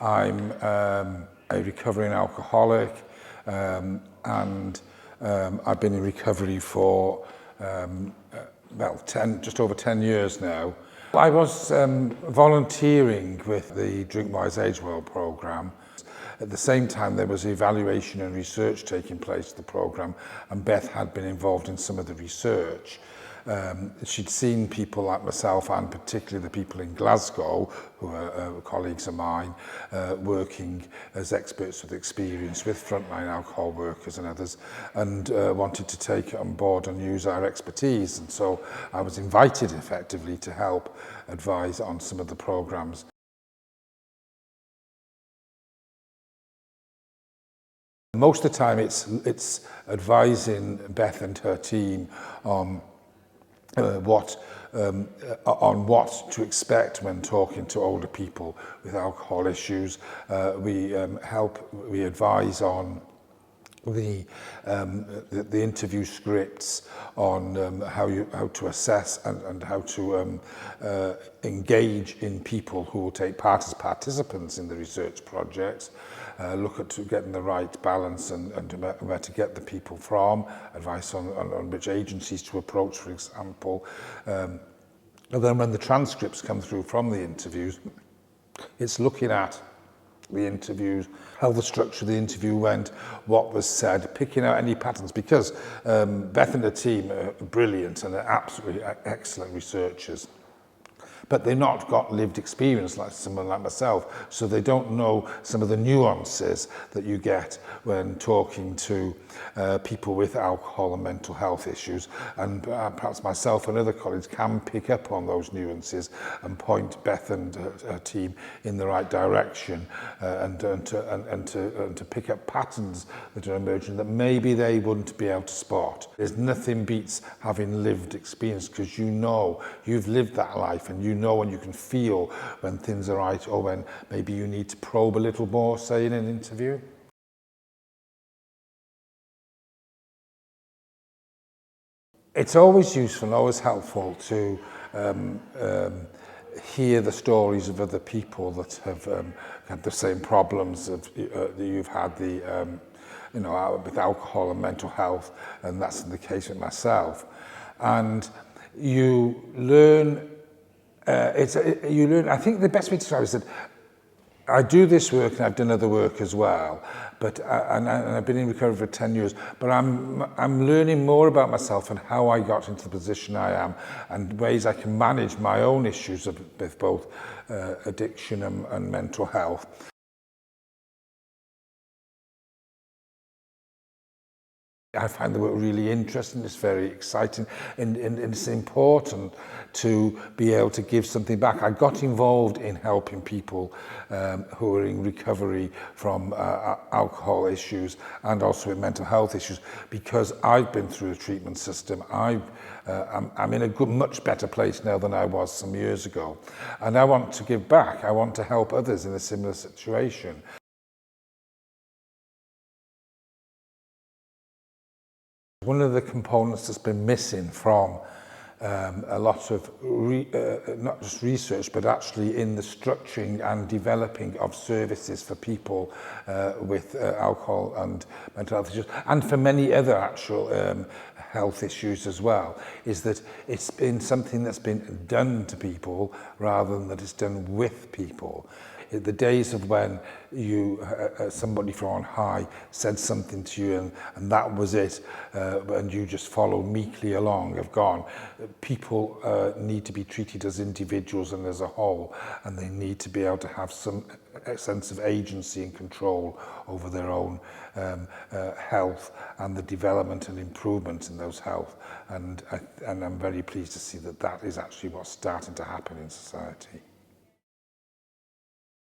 I'm a recovering alcoholic, and I've been in recovery for just over 10 years now. I was volunteering with the Drink Wise Age Well programme. At the same time, there was evaluation and research taking place at the programme, and Beth had been involved in some of the research. She'd seen people like myself, and particularly the people in Glasgow, who are colleagues of mine, working as experts with experience with frontline alcohol workers and others, and wanted to take it on board and use our expertise. And so I was invited effectively to help advise on some of the programmes. Most of the time it's advising Beth and her team on what to expect when talking to older people with alcohol issues. We advise on the interview scripts, on how to assess and how to engage in people who will take part as participants in the research projects. Look at getting the right balance and where to get the people from, advice on which agencies to approach, for example. And then when the transcripts come through from the interviews, it's looking at the interviews, how the structure of the interview went, what was said, picking out any patterns, because Beth and her team are brilliant and are absolutely excellent researchers. But they've not got lived experience like someone like myself, so they don't know some of the nuances that you get when talking to people with alcohol and mental health issues. And perhaps myself and other colleagues can pick up on those nuances and point Beth and her team in the right direction, and to pick up patterns that are emerging that maybe they wouldn't be able to spot. There's nothing beats having lived experience, because you know you've lived that life, and you know and you can feel when things are right, or when maybe you need to probe a little more, say in an interview. It's always useful and always helpful to hear the stories of other people that have had the same problems that you've had, with alcohol and mental health, and that's the case with myself. And you learn. I think the best way to describe it is that I do this work and I've done other work as well, but and I've been in recovery for 10 years. But I'm learning more about myself and how I got into the position I am, and ways I can manage my own issues with both addiction and mental health. I find the work really interesting, it's very exciting, and it's important to be able to give something back. I got involved in helping people who are in recovery from alcohol issues and also with mental health issues, because I've been through the treatment system. I'm in a much better place now than I was some years ago. And I want to give back. I want to help others in a similar situation. One of the components that's been missing from a lot of not just research, but actually in the structuring and developing of services for people with alcohol and mental health issues, and for many other actual health issues as well, is that it's been something that's been done to people rather than that it's done with people. The days of when somebody from on high said something to you and that was it, and you just follow meekly along, have gone. People need to be treated as individuals and as a whole, and they need to be able to have some sense of agency and control over their own health and the development and improvement in those health. And I'm very pleased to see that is actually what's starting to happen in society.